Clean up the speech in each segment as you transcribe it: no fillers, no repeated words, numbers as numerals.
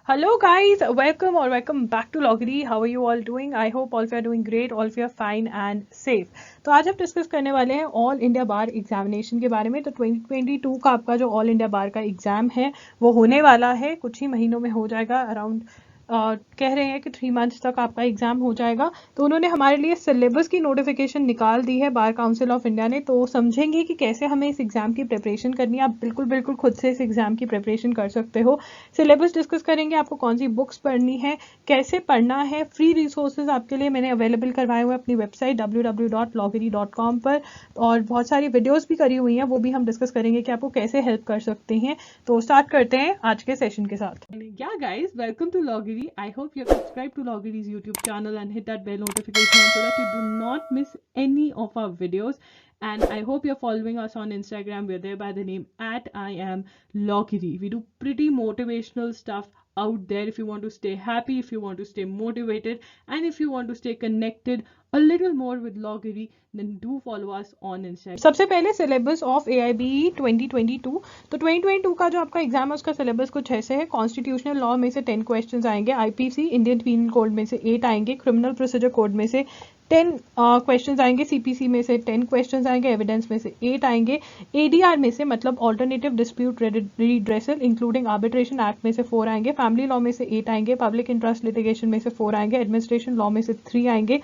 Hello guys, welcome back to Loggery. How are you all doing? I hope all of you are doing great, all of you are fine and safe. तो आज हम discuss करने वाले हैं all India bar examination के बारे में। तो 2022 का आपका जो ऑल इंडिया बार का एग्जाम है वो होने वाला है, कुछ ही महीनों में हो जाएगा। अराउंड कह रहे हैं कि 3 मंथ्स तक आपका एग्जाम हो जाएगा। तो उन्होंने हमारे लिए सिलेबस की नोटिफिकेशन निकाल दी है बार काउंसिल ऑफ इंडिया ने। तो समझेंगे कि कैसे हमें इस एग्जाम की प्रिपरेशन करनी है। आप बिल्कुल खुद से इस एग्जाम की प्रिपरेशन कर सकते हो। सिलेबस डिस्कस करेंगे, आपको कौन सी बुक्स पढ़नी है, कैसे पढ़ना है। फ्री रिसोर्सेज आपके लिए मैंने अवेलेबल करवाए हुए अपनी वेबसाइट www.loggery.com पर, और बहुत सारी वीडियोस भी करी हुई हैं, वो भी हम डिस्कस करेंगे कि आपको कैसे हेल्प कर सकते हैं। तो स्टार्ट करते हैं आज के सेशन के साथ। Yeah guys, welcome to Loggery. I hope you have subscribed to Loggery's YouTube channel and hit that bell notification so that you do not miss any of our videos. And I hope you're following us on Instagram. We're there by the name @IamLoggery. We do pretty motivational stuff out there if you want to stay happy, if you want to stay motivated, and if you want to stay connected a little more with Loggery, then do follow us on Instagram. सबसे पहले syllabus of AIBE 2022। तो 2022 का जो आपका exam है उसका syllabus कुछ ऐसे है। कॉन्स्टिट्यूशनल लॉ में से 10 क्वेश्चंस आएंगे, IPC इंडियन पीनल कोड में से 8 आएंगे, क्रिमिनल प्रोसीजर कोड में से 10 क्वेश्चंस आएंगे, CPC में से 10 क्वेश्चंस आएंगे, एविडेंस में से 8 आएंगे, ADR में से मतलब alternative dispute redressal including arbitration act में से 4 आएंगे, फैमिली लॉ में से 8 आएंगे, पब्लिक इंटरेस्ट लिटिगेशन में से 4 आएंगे, एडमिनिस्ट्रेशन लॉ में से 3 आएंगे,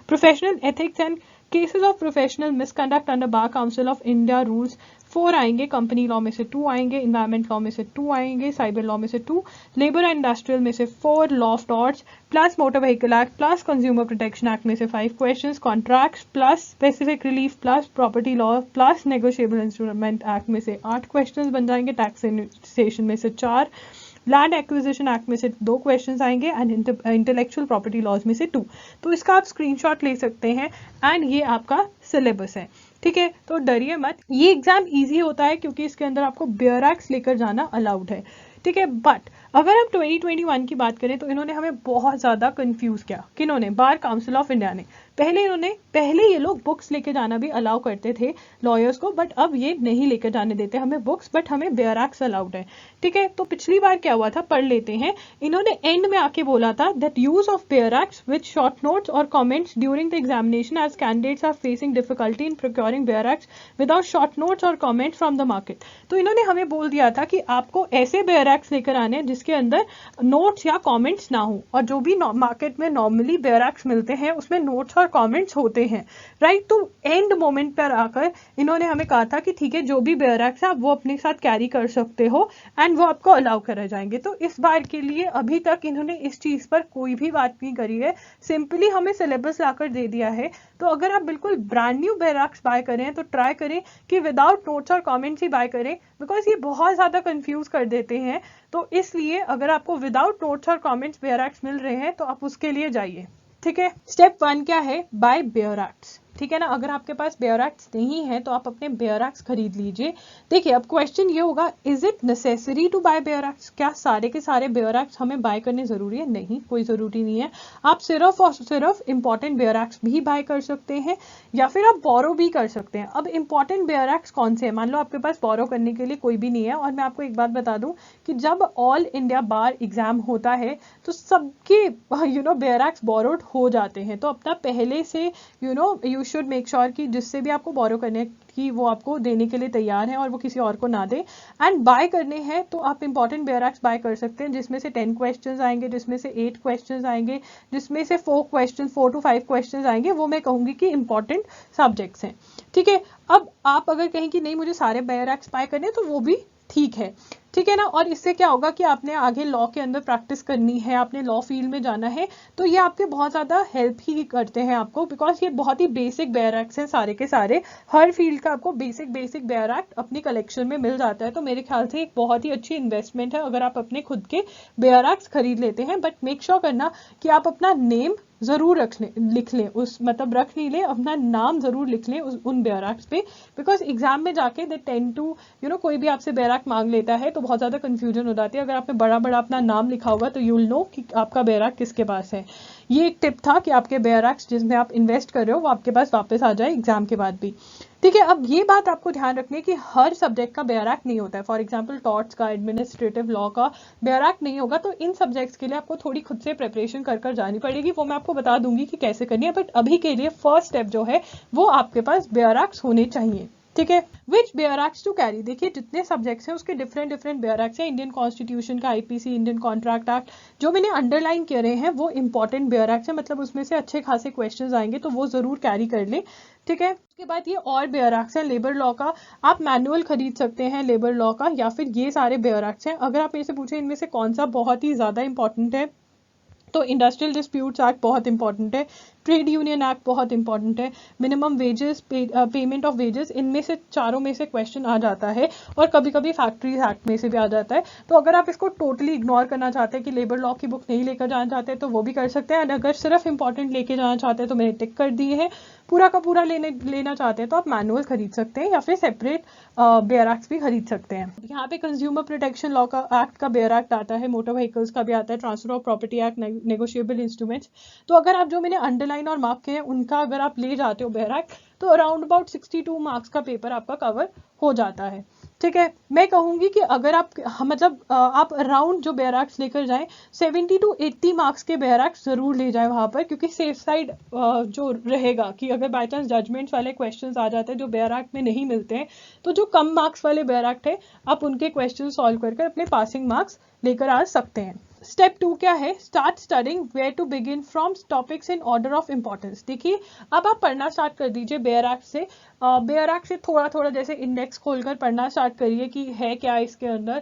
professional ethics and cases of professional misconduct under bar council of India rules 4 आएंगे, कंपनी लॉ में से 2 आएंगे, इन्वायरमेंट लॉ में से 2 आएंगे, साइबर लॉ में से 2, लेबर एंड इंडस्ट्रियल में से 4, law of torts plus motor vehicle act plus consumer protection act में से 5 questions, contracts plus specific relief plus property law plus negotiable instrument act में से 8 क्वेश्चंस बन जाएंगे, टैक्सेशन में से 4, लैंड एक्विजिशन एक्ट में से 2 क्वेश्चंस आएंगे एंड इंटेलेक्चुअल प्रॉपर्टी लॉज में से 2। तो इसका आप स्क्रीनशॉट ले सकते हैं एंड ये आपका सिलेबस है। ठीक है, तो डरिए मत, ये एग्जाम इजी होता है क्योंकि इसके अंदर आपको बेयर एक्ट्स लेकर जाना अलाउड है। ठीक है, बट अगर हम 2021 की बात करें तो इन्होंने हमें बहुत ज़्यादा कंफ्यूज किया। किन्होंने? बार काउंसिल ऑफ इंडिया ने। पहले ये लोग बुक्स लेके जाना भी अलाउ करते थे लॉयर्स को, बट अब ये नहीं लेकर जाने देते हमें बुक्स, बट हमें बेयर एक्ट्स अलाउड है। ठीक है, तो पिछली बार क्या हुआ था पढ़ लेते हैं। इन्होंने एंड में आके बोला था that use of bare acts with short notes और comments during the examination as candidates are facing difficulty in procuring bare acts without short notes और कमेंट्स फ्रॉम द मार्केट। तो इन्होंने हमें बोल दिया था कि आपको ऐसे बेयर एक्ट्स लेकर आने हैं जिसके अंदर नोट्स या कमेंट्स ना हो, और जो भी मार्केट में नॉर्मली बेयर एक्ट्स मिलते हैं उसमें नोट्स और कमेंट्स होते हैं, राइट। तो एंड मोमेंट पर आकर इन्होंने हमें कहा था कि ठीक है, जो भी बेयर एक्ट्स है आप वो अपने साथ कैरी कर सकते हो एंड वो आपको अलाउ करे जाएंगे। तो इस बार के लिए अभी तक इन्होंने इस चीज पर कोई भी बात नहीं करी है, सिंपली हमें सिलेबस लाकर दे दिया है। तो अगर आप बिल्कुल brand new bare acts buy करें तो ट्राई करें कि विदाउट नोट्स और कमेंट्स ही बाय करें, बिकॉज ये बहुत ज्यादा कंफ्यूज कर देते हैं। तो इसलिए अगर आपको विदाउट नोट्स और कमेंट्स बेयर एक्ट्स मिल रहे हैं तो आप उसके लिए जाइए। ठीक है, स्टेप 1 क्या है? Buy bare acts. ठीक है ना, अगर आपके पास बेयर एक्ट्स नहीं है तो आप अपने बेयर एक्ट्स खरीद लीजिए। देखिए, अब क्वेश्चन ये होगा, is it necessary to buy bare acts? क्या सारे के सारे बेयर एक्ट्स हमें बाय करने जरूरी है? नहीं, कोई जरूरी नहीं है। आप सिर्फ और सिर्फ इंपॉर्टेंट बेयर एक्ट्स भी बाय कर सकते हैं या फिर आप बोरो भी कर सकते हैं। अब इंपॉर्टेंट बेयर एक्ट्स कौन से हैं? मान लो आपके पास बोरो करने के लिए कोई भी नहीं है, और मैं आपको एक बात बता दूं कि जब ऑल इंडिया बार एग्जाम होता है तो सबके बेयर एक्ट्स बोरोड हो जाते हैं। तो अपना पहले से यू शुड मेक श्योर कि जिससे भी आपको बोरो करने की वो आपको देने के लिए तैयार है और वो किसी और को ना दे। एंड बाय करने हैं तो आप इंपॉर्टेंट बेयर एक्ट्स बाय कर सकते हैं, जिसमें से 10 क्वेश्चंस आएंगे, जिसमें से 8 क्वेश्चंस आएंगे, जिसमें से 4 to 5 क्वेश्चंस आएंगे। वो मैं कहूंगी कि इंपॉर्टेंट सब्जेक्ट्स हैं। ठीक है, अब आप अगर कहें कि नहीं मुझे सारे बेयर एक्ट्स बाय करने तो वो भी ठीक है। ठीक है ना, और इससे क्या होगा कि आपने आगे लॉ के अंदर प्रैक्टिस करनी है, आपने लॉ फील्ड में जाना है, तो ये आपके बहुत ज्यादा हेल्प ही करते हैं आपको, बिकॉज ये बहुत ही बेसिक बेयर एक्ट्स हैं सारे के सारे। हर फील्ड का आपको बेसिक बेयर एक्ट अपनी कलेक्शन में मिल जाता है। तो मेरे ख्याल से एक बहुत ही अच्छी इन्वेस्टमेंट है अगर आप अपने खुद के बेयर एक्ट्स खरीद लेते हैं। बट मेक श्योर करना कि आप अपना नेम जरूर लिख लें, उस मतलब रख नहीं लें, अपना नाम जरूर लिख लें उन बेयर एक्ट्स पे, बिकॉज एग्जाम में जाके दे टेंड टू कोई भी आपसे बेयर एक्ट मांग लेता है तो बहुत ज्यादा कंफ्यूजन हो जाती है। अगर आपने बड़ा बड़ा अपना नाम लिखा होगा तो यू विल नो कि आपका बेयर एक्ट किसके पास है। ये एक टिप था कि आपके बेयर एक्ट्स जिसमें आप इन्वेस्ट कर रहे हो वो आपके पास वापस आ जाए एग्जाम के बाद भी। ठीक है, अब ये बात आपको ध्यान रखनी है कि हर सब्जेक्ट का बेयरैक नहीं होता है। फॉर एग्जांपल टॉर्ट्स का, एडमिनिस्ट्रेटिव लॉ का बेयरैक नहीं होगा, तो इन सब्जेक्ट्स के लिए आपको थोड़ी खुद से प्रिपरेशन कर कर जानी पड़ेगी। वो मैं आपको बता दूंगी कि कैसे करनी है, बट अभी के लिए फर्स्ट स्टेप जो है वो आपके पास बेयरैक्स होने चाहिए। ठीक है, विच बेयरैक्स टू कैरी, देखिए जितने सब्जेक्ट्स हैं उसके डिफरेंट डिफरेंट बेयरैक्स हैं। इंडियन कॉन्स्टिट्यूशन का, आईपीसी, इंडियन कॉन्ट्रैक्ट एक्ट, जो मैंने अंडरलाइन करे हैं वो इंपॉर्टेंट बेयरैक्स हैं, मतलब उसमें से अच्छे खासे क्वेश्चंस आएंगे, तो वो जरूर कैरी कर लें। ठीक है, उसके बाद ये और बेयरैक्स हैं लेबर लॉ का, आप मैनुअल खरीद सकते हैं लेबर लॉ का, या फिर ये सारे बेयरैक्स हैं। अगर आप मेरे से पूछें इनमें से कौन सा बहुत ही ज्यादा इंपॉर्टेंट है, तो इंडस्ट्रियल डिस्प्यूट्स एक्ट बहुत इंपॉर्टेंट है, ट्रेड यूनियन एक्ट बहुत इंपॉर्टेंट है, minimum wages, payment of wages, इनमें से चारों में से क्वेश्चन आ जाता है, और कभी कभी फैक्ट्रीज एक्ट में से भी आ जाता है। तो अगर आप इसको टोटली इग्नोर करना चाहते हैं कि लेबर लॉ की बुक नहीं लेकर जाना चाहते तो वो भी कर सकते हैं, और अगर सिर्फ इंपॉर्टेंट लेके जाना चाहते हैं तो मैंने टिक कर दिए हैं, पूरा का पूरा लेना चाहते हैं तो आप मैनुअल खरीद सकते हैं या फिर सेपरेट बेयरैक्स भी खरीद सकते हैं। यहाँ पे कंज्यूमर प्रोटेक्शन लॉ का एक्ट का बेयरैक्ट आता है, मोटर व्हीकल्स का भी आता है, transfer of property act, negotiable instruments. तो अगर आप जो मैंने अंडरलाइन और मार्क किए हैं उनका अगर आप ले जाते हो बेयरैक्ट, तो अराउंड अबाउट 62 मार्क्स का पेपर आपका कवर हो जाता है। ठीक है, मैं कहूंगी कि अगर आप मतलब आप अराउंड जो बेयरैक्स लेकर जाएं 70 to 80 मार्क्स के बेयरैक्स जरूर ले जाएं वहां पर, क्योंकि सेफ साइड जो रहेगा कि अगर बाय चांस जजमेंट्स वाले क्वेश्चंस आ जाते हैं जो बेयरैक्ट में नहीं मिलते हैं, तो जो कम मार्क्स वाले बेयरैक्ट है आप उनके क्वेश्चन सॉल्व करके अपने पासिंग मार्क्स लेकर आ सकते हैं। स्टेप 2 क्या है, start studying where to begin from topics in order of importance. देखिए अब आप पढ़ना स्टार्ट कर दीजिए बेयरैक्ट से, बेयरैक्ट से थोड़ा थोड़ा जैसे इंडेक्स खोलकर पढ़ना स्टार्ट करिए कि है क्या इसके अंदर।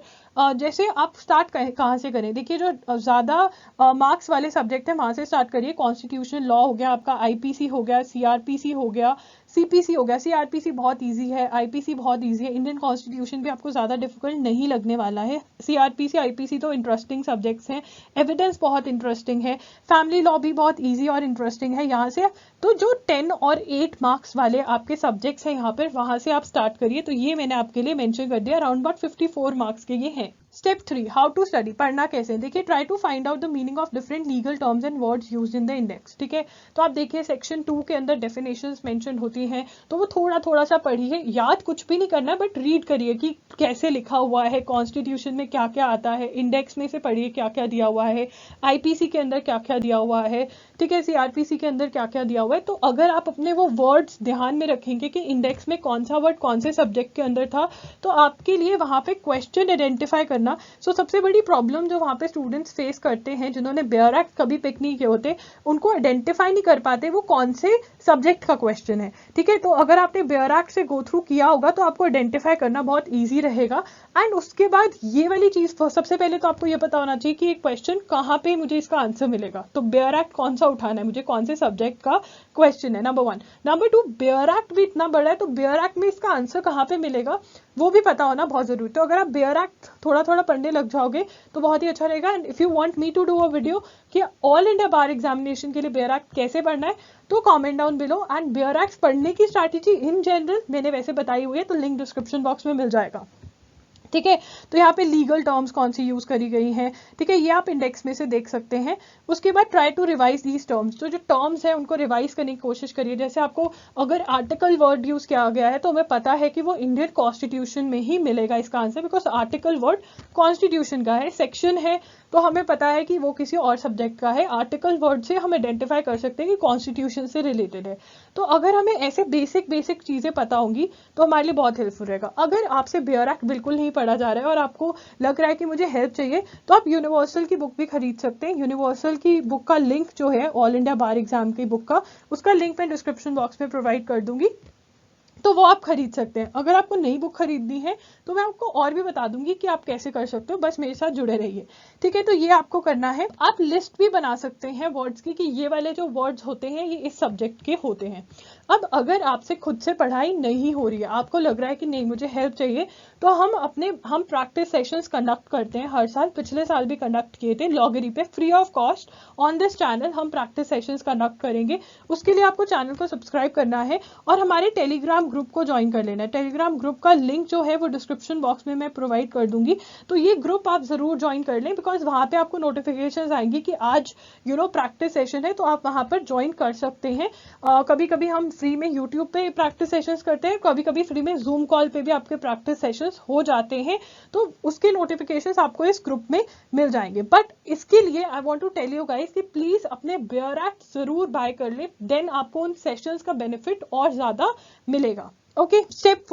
जैसे आप स्टार्ट कहाँ से करें, देखिए जो ज़्यादा मार्क्स वाले सब्जेक्ट है वहाँ से स्टार्ट करिए। कॉन्स्टिट्यूशन लॉ हो गया आपका, आईपीसी हो गया, सीआरपीसी हो गया, सीपीसी हो गया। सीआरपीसी बहुत इजी है, आईपीसी बहुत इजी है, इंडियन कॉन्स्टिट्यूशन भी आपको ज़्यादा डिफिकल्ट नहीं लगने वाला है। सीआरपीसी, आईपीसी तो इंटरेस्टिंग सब्जेक्ट्स हैं, एविडेंस बहुत इंटरेस्टिंग है, फैमिली लॉ भी बहुत इजी और इंटरेस्टिंग है यहाँ से। तो जो 10 और 8 मार्क्स वाले आपके सब्जेक्ट्स हैं यहाँ पर, वहाँ से आप स्टार्ट करिए। तो ये मैंने आपके लिए मेंशन कर दिया, अराउंड अबाउट 54 मार्क्स के ये हैं। स्टेप 3, हाउ टू स्टडी, पढ़ना कैसे। देखिए try to find out the meaning of different legal terms and words used in the index. ठीक है, तो आप देखिए सेक्शन 2 के अंदर डेफिनेशंस मेंशन होती हैं, तो वो थोड़ा थोड़ा सा पढ़िए, याद कुछ भी नहीं करना बट रीड करिए कि कैसे लिखा हुआ है, कॉन्स्टिट्यूशन में क्या क्या आता है, इंडेक्स में से पढ़िए क्या क्या दिया हुआ है, आईपीसी के अंदर क्या क्या दिया हुआ है, ठीक है, सीआरपीसी के अंदर क्या क्या दिया हुआ है। तो अगर आप अपने वो वर्ड्स ध्यान में रखेंगे कि इंडेक्स में कौन सा वर्ड कौन से सब्जेक्ट के अंदर था, तो आपके लिए वहां पे क्वेश्चन आइडेंटिफाई करना। सबसे बड़ी प्रॉब्लम जो वहां पे स्टूडेंट्स फेस करते हैं जिन्होंने बेयरैक्ट कभी पिक नहीं किए होते, उनको आइडेंटिफाई नहीं कर पाते वो कौन से सब्जेक्ट का क्वेश्चन है। ठीक है, तो अगर आपने बेयरैक्ट से गो थ्रू किया होगा तो आपको आइडेंटिफाई करना बहुत ईजी रहेगा। एंड उसके बाद ये वाली चीज, सबसे पहले तो आपको ये पता होना चाहिए कि एक क्वेश्चन कहाँ पे मुझे इसका आंसर मिलेगा, तो बेयरैक्ट कौन सा उठाना है मुझे, कौन से सब्जेक्ट का क्वेश्चन है, नंबर 1। नंबर 2, बेयरैक्ट भी इतना बड़ा है तो बेयरैक्ट में इसका आंसर कहाँ पे मिलेगा वो भी पता होना बहुत जरूरी। तो अगर आप बेयरैक्ट थोड़ा थोड़ा पढ़ने लग जाओगे तो बहुत ही अच्छा रहेगा। And if you want me to do a video कि ऑल इंडिया बार एग्जामिनेशन के लिए बेयरैक्ट कैसे पढ़ना है, तो comment down below. And bare act पढ़ने की स्ट्रैटेजी इन जनरल मैंने वैसे बताई हुई है, तो लिंक डिस्क्रिप्शन बॉक्स में मिल जाएगा। ठीक है, तो यहाँ पे लीगल टर्म्स कौन सी यूज करी गई हैं, ठीक है, ये आप इंडेक्स में से देख सकते हैं। उसके बाद try to revise these terms, तो जो टर्म्स है उनको रिवाइज करने की कोशिश करिए। जैसे आपको अगर आर्टिकल वर्ड यूज किया गया है तो हमें पता है कि वो इंडियन कॉन्स्टिट्यूशन में ही मिलेगा इसका answer, because article word constitution का है। सेक्शन है तो हमें पता है कि वो किसी और सब्जेक्ट का है, आर्टिकल वर्ड से हम आइडेंटिफाई कर सकते हैं कि कॉन्स्टिट्यूशन से रिलेटेड है। तो अगर हमें ऐसे बेसिक चीजें पता होंगी तो हमारे लिए बहुत हेल्पफुल रहेगा। अगर आपसे बेयरैक्ट बिल्कुल नहीं पढ़ा जा रहा है और आपको लग रहा है कि मुझे हेल्प चाहिए, तो आप यूनिवर्सल की बुक भी खरीद सकते हैं। यूनिवर्सल की बुक का लिंक जो है, ऑल इंडिया बार एग्जाम की बुक का, उसका लिंक मैं डिस्क्रिप्शन बॉक्स में प्रोवाइड कर दूंगी, तो वो आप खरीद सकते हैं। अगर आपको नई बुक खरीदनी है तो मैं आपको और भी बता दूंगी कि आप कैसे कर सकते हो, बस मेरे साथ जुड़े रहिए। ठीक है, तो ये आपको करना है। आप लिस्ट भी बना सकते हैं वर्ड्स की कि ये वाले जो वर्ड्स होते हैं ये इस सब्जेक्ट के होते हैं। अब अगर आपसे खुद से पढ़ाई नहीं हो रही है, आपको लग रहा है कि नहीं मुझे हेल्प चाहिए, तो हम प्रैक्टिस सेशंस कंडक्ट करते हैं हर साल, पिछले साल भी कंडक्ट किए थे लॉगरी पे free of cost on this channel. हम प्रैक्टिस सेशंस कंडक्ट करेंगे, उसके लिए आपको चैनल को सब्सक्राइब करना है और हमारे टेलीग्राम ग्रुप को ज्वाइन कर लेना है। टेलीग्राम ग्रुप का लिंक जो है वो डिस्क्रिप्शन बॉक्स में मैं प्रोवाइड कर दूंगी, तो ये ग्रुप आप जरूर ज्वाइन कर लें, बिकॉज वहां पे आपको नोटिफिकेशंस आएंगी कि आज प्रैक्टिस सेशन है, तो आप वहां पर ज्वाइन कर सकते हैं। कभी कभी हम फ्री में यूट्यूब पे प्रैक्टिस सेशंस करते हैं, कभी कभी फ्री में जूम कॉल पे भी आपके प्रैक्टिस सेशंस हो जाते हैं, तो उसके नोटिफिकेशंस आपको इस ग्रुप में मिल जाएंगे। बट इसके लिए I want to tell you guys कि प्लीज अपने बेयर एक्ट जरूर बाय कर ले, देन आपको उन सेशंस का बेनिफिट और ज्यादा मिलेगा। ओके, स्टेप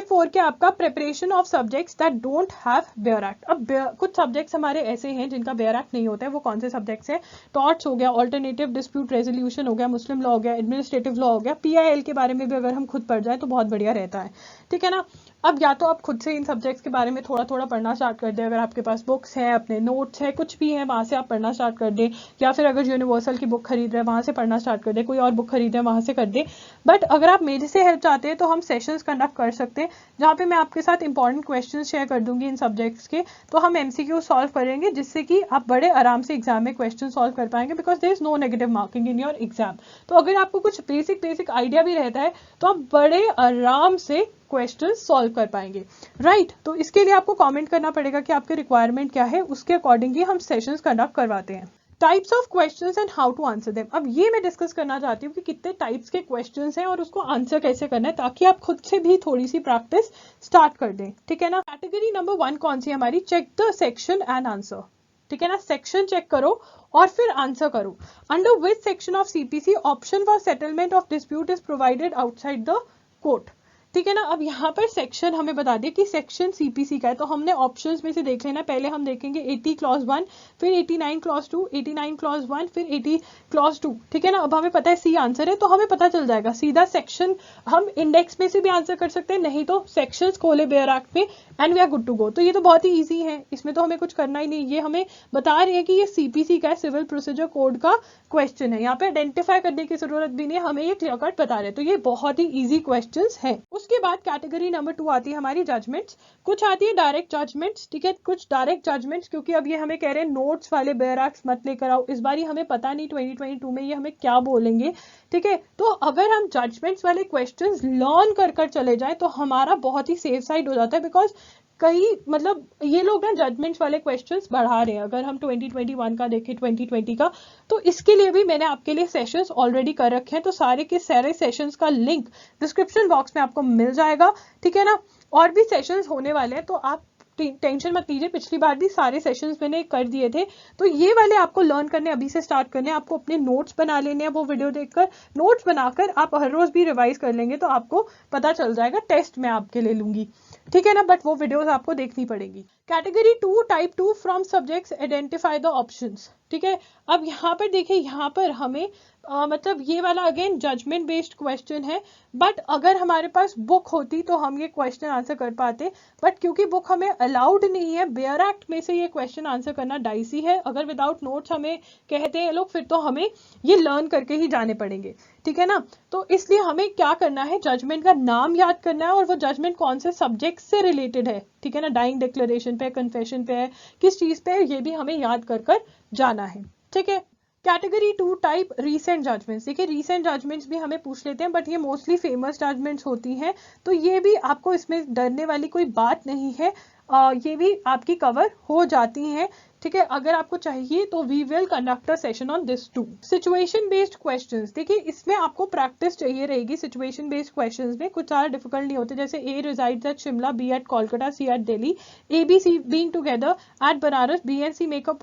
4 के आपका preparation of subjects that don't have bare act. अब कुछ सब्जेक्ट्स हमारे ऐसे हैं जिनका बेयर एक्ट नहीं होता है, वो कौन से सब्जेक्ट्स हैं? टॉर्ट्स हो गया, ऑल्टरनेटिव डिस्प्यूट रेजोल्यूशन हो गया, मुस्लिम लॉ हो गया, एडमिनिस्ट्रेटिव लॉ हो गया। PIL के बारे में भी अगर हम खुद पढ़ जाए तो बहुत बढ़िया रहता है, ठीक है ना। अब या तो आप खुद से इन सब्जेक्ट्स के बारे में थोड़ा थोड़ा पढ़ना स्टार्ट कर दें, अगर आपके पास बुक्स हैं, अपने नोट्स हैं, कुछ भी है वहाँ से आप पढ़ना स्टार्ट कर दें, या फिर अगर यूनिवर्सल की बुक खरीद रहे हैं वहाँ से पढ़ना स्टार्ट कर दें, कोई और बुक खरीद रहे हैं वहाँ से कर दें। बट अगर आप मेरे से हेल्प चाहते हैं तो हम सेशंस कंडक्ट कर सकते हैं, जहाँ पे मैं आपके साथ इंपॉर्टेंट क्वेश्चन शेयर कर दूंगी इन सब्जेक्ट्स के, तो हम MCQ सॉल्व करेंगे, जिससे कि आप बड़े आराम से एग्जाम में क्वेश्चन सॉल्व कर पाएंगे, because there is no negative marking in your exam. तो अगर आपको कुछ बेसिक आइडिया भी रहता है तो आप बड़े आराम से क्वेश्चन सॉल्व कर पाएंगे, राइट। तो इसके लिए आपको कमेंट करना पड़ेगा कि आपके रिक्वायरमेंट क्या है, उसके अकॉर्डिंगली हम सेशंस कंडक्ट करवाते हैं। Types of questions and how to answer them. अब ये मैं डिस्कस करना चाहती हूँ कि कितने टाइप्स के क्वेश्चंस हैं और उसको आंसर कैसे करना है, ताकि आप खुद से भी थोड़ी सी प्रैक्टिस स्टार्ट कर दें, ठीक है ना। कैटेगरी नंबर 1 कौन सी हमारी? Check the section and answer, ठीक है ना। सेक्शन चेक करो और फिर आंसर करो। Under which section of CPC option for settlement of dispute is provided outside the court, ठीक है ना। अब यहाँ पर सेक्शन हमें बता दिया कि सेक्शन CPC का है, तो हमने ऑप्शंस में से देख लेना। पहले हम देखेंगे 80 क्लॉज 1, फिर 89 क्लॉज 2, 89 क्लॉज 1, फिर 80 क्लॉज 2, ठीक है ना। अब हमें पता है C आंसर है, तो हमें पता चल जाएगा सीधा सेक्शन। हम इंडेक्स में से भी आंसर कर सकते हैं, नहीं तो सेक्शंस खोले बेयर एक्ट में and we are good to go. तो ये तो बहुत ही ईजी है, इसमें तो हमें कुछ करना ही नहीं। ये हमें बता रही है कि ये CPC का है, सिविल प्रोसीजर कोड का क्वेश्चन है। यहाँ पे आइडेंटिफाई करने की जरूरत भी नहीं है, हमें ये क्लियर कट बता रहे हैं, तो ये बहुत ही ईजी क्वेश्चंस है। उसके बाद कैटेगरी नंबर 2 आती है हमारी जजमेंट्स। कुछ आती है डायरेक्ट जजमेंट्स, ठीक है, कुछ डायरेक्ट जजमेंट्स, क्योंकि अब ये हमें कह रहे हैं नोट्स वाले बेयर एक्ट्स मत लेकर आओ। इस बार हमें पता नहीं 2022 में ये हमें क्या बोलेंगे, ठीक है। तो अगर हम जजमेंट्स वाले क्वेश्चंस लर्न कर चले जाए तो हमारा बहुत ही सेफ साइड हो जाता है, बिकॉज कई मतलब ये लोग ना जजमेंट्स वाले क्वेश्चंस बढ़ा रहे हैं। अगर हम 2021 का देखें, 2020 का, तो इसके लिए भी मैंने आपके लिए सेशंस ऑलरेडी कर रखे हैं, तो सारे के सारे सेशंस का लिंक डिस्क्रिप्शन बॉक्स में आपको मिल जाएगा, ठीक है ना। और भी सेशंस होने वाले हैं, तो आप टेंशन मत लीजिए, पिछली बार भी सारे सेशंस मैंने कर दिए थे, तो ये वाले आपको लर्न करने अभी से स्टार्ट करने हैं। आपको अपने नोट्स बना लेने हैं, वो वीडियो देखकर नोट्स बनाकर आप हर रोज भी रिवाइज कर लेंगे, तो आपको पता चल जाएगा। टेस्ट मैं आपके लिए लूंगी, ठीक है ना, बट वो वीडियोस आपको देखनी पड़ेगी। Category 2 type 2 from subjects identify the options, ठीक है। अब यहाँ पर देखिए, यहाँ पर हमें मतलब ये वाला अगेन जजमेंट बेस्ड क्वेश्चन है, बट अगर हमारे पास बुक होती तो हम ये क्वेश्चन आंसर कर पाते, बट क्योंकि बुक हमें अलाउड नहीं है, बेयर एक्ट में से ये क्वेश्चन आंसर करना डाइसी है। अगर विदाउट नोट्स हमें कहते हैं लोग, फिर तो हमें ये लर्न करके ही जाने पड़ेंगे, ठीक है ना। तो इसलिए हमें क्या करना है, जजमेंट का नाम याद करना है और वो जजमेंट कौन से सब्जेक्ट से रिलेटेड है, ठीक है ना। डाइंग डिक्लेरेशन पे, कन्फेशन पे है, किस चीज पे है, ये भी हमें याद कर जाना है, ठीक है। Category 2 type recent judgments. देखिए रीसेंट जजमेंट्स भी हमें पूछ लेते हैं, बट ये मोस्टली फेमस जजमेंट्स होती हैं, तो ये भी आपको इसमें डरने वाली कोई बात नहीं है, ये भी आपकी कवर हो जाती हैं, ठीक है। अगर आपको चाहिए तो we will conduct a session on this too. Situation based questions, देखिए इसमें आपको प्रैक्टिस चाहिए रहेगी। सिचुएशन बेस्ड क्वेश्चंस में कुछ ज्यादा डिफिकल्ट नहीं होते, जैसे A resides at Shimla, B at Kolkata, C at Delhi, A B C being together at Banaras, B and C make a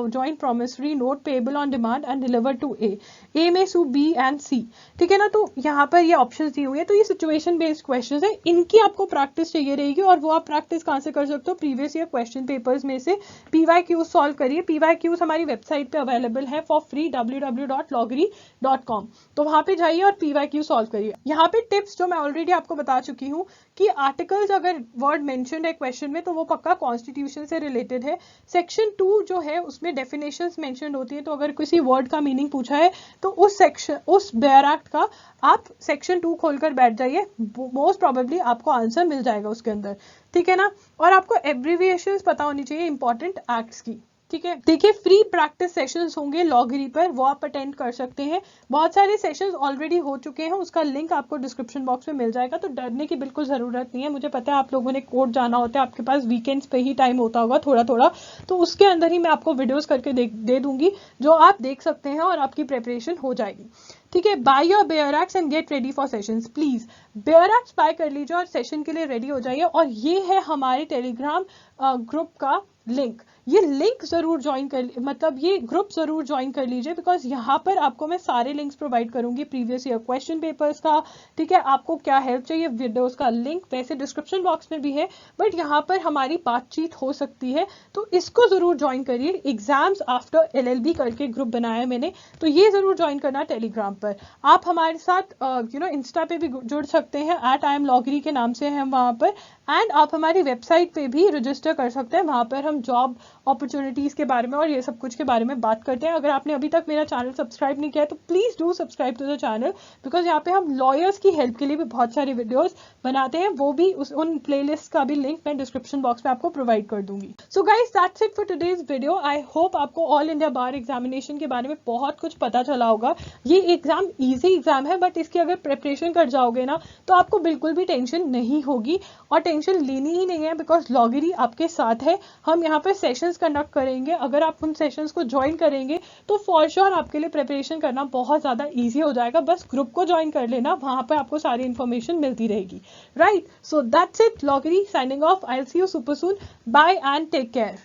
joint promissory note payable on demand and delivered to A. A में sue B and C, ठीक है ना। तो यहाँ पर ये options दी हुई है, तो ये सिचुएशन बेस्ड क्वेश्चंस है, इनकी आपको प्रैक्टिस चाहिए रहेगी। और वो आप प्रैक्टिस कहाँ से कर सकते हो, प्रीवियस ईयर क्वेश्चन पेपर्स में से PYQ सॉल्व करिए। PYQs हमारी वेबसाइट पे अवेलेबल है फॉर फ्री, www.logri.com, तो वहां पे जाइए और PYQ सॉल्व करिए। यहाँ पे टिप्स जो मैं ऑलरेडी आपको बता चुकी हूँ कि आर्टिकल्स अगर वर्ड मेंशन्ड है क्वेश्चन में, तो वो पक्का कॉन्स्टिट्यूशन से रिलेटेड है। सेक्शन 2 जो है उसमें डेफिनेशंस मेंशन्ड होती है, तो अगर किसी वर्ड का मीनिंग पूछा है तो उस सेक्शन, उस बेयर एक्ट का आप सेक्शन 2 खोलकर बैठ जाइए, मोस्ट प्रोबेबली आपको आंसर मिल जाएगा उसके अंदर, ठीक है ना। और आपको एब्रीविएशंस पता होनी चाहिए इंपॉर्टेंट एक्ट्स की, ठीक है। देखिए फ्री प्रैक्टिस सेशंस होंगे लॉगरी पर, वो आप अटेंड कर सकते हैं। बहुत सारे सेशंस ऑलरेडी हो चुके हैं, उसका लिंक आपको डिस्क्रिप्शन बॉक्स में मिल जाएगा, तो डरने की बिल्कुल जरूरत नहीं है। मुझे पता है आप लोगों ने कोर्ट जाना होता है, आपके पास वीकेंड्स पे ही टाइम होता होगा थोड़ा थोड़ा, तो उसके अंदर ही मैं आपको वीडियोस करके दे दूंगी, जो आप देख सकते हैं और आपकी प्रिपरेशन हो जाएगी, ठीक है, buy your bare acts and get ready for sessions. Please bare acts buy कर लीजिए और सेशन के लिए रेडी हो जाइए। और ये है हमारे टेलीग्राम ग्रुप का लिंक, ये लिंक जरूर ज्वाइन कर, मतलब ये ग्रुप जरूर ज्वाइन कर लीजिए, बिकॉज यहाँ पर आपको मैं सारे लिंक्स प्रोवाइड करूंगी, प्रीवियस ईयर क्वेश्चन पेपर्स का, ठीक है, आपको क्या हेल्प चाहिए, वीडियोस का लिंक वैसे डिस्क्रिप्शन बॉक्स में भी है, बट यहाँ पर हमारी बातचीत हो सकती है, तो इसको जरूर ज्वाइन करिए। एग्जाम्स आफ्टर LLB करके ग्रुप बनाया है मैंने, तो ये जरूर ज्वाइन करना टेलीग्राम पर। आप हमारे साथ इंस्टा पे भी जुड़ सकते हैं, @IamLoggery के नाम से हम वहाँ पर, एंड आप हमारी वेबसाइट पे भी रजिस्टर कर सकते हैं, वहाँ पर हम जॉब अपॉर्चुनिटीज के बारे में और ये सब कुछ के बारे में बात करते हैं। अगर आपने अभी तक मेरा चैनल सब्सक्राइब नहीं किया है तो please do subscribe to the channel, because यहाँ पे हम लॉयर्स की हेल्प के लिए भी बहुत सारी वीडियोस बनाते हैं, वो भी उन प्लेलिस्ट का भी लिंक मैं डिस्क्रिप्शन बॉक्स में आपको प्रोवाइड कर दूंगी। So guys that's it for today's video. I hope आपको ऑल इंडिया बार एग्जामिनेशन के बारे में बहुत कुछ पता चला होगा। ये एग्जाम ईजी एग्जाम है, बट इसकी अगर प्रिपरेशन कर जाओगे ना तो आपको बिल्कुल भी टेंशन नहीं होगी, और टेंशन लेनी ही नहीं है, बिकॉज लॉगरी आपके साथ है। हम यहाँ पे सेशंस कंडक्ट करेंगे, अगर आप उन सेशंस को ज्वाइन करेंगे तो फॉर श्योर आपके लिए प्रिपरेशन करना बहुत ज़्यादा ईजी हो जाएगा। बस ग्रुप को ज्वाइन कर लेना, वहाँ पर आपको सारी इन्फॉर्मेशन मिलती रहेगी, राइट। सो दैट्स इट, लॉगरी signing off. I will see you super soon, bye and take care.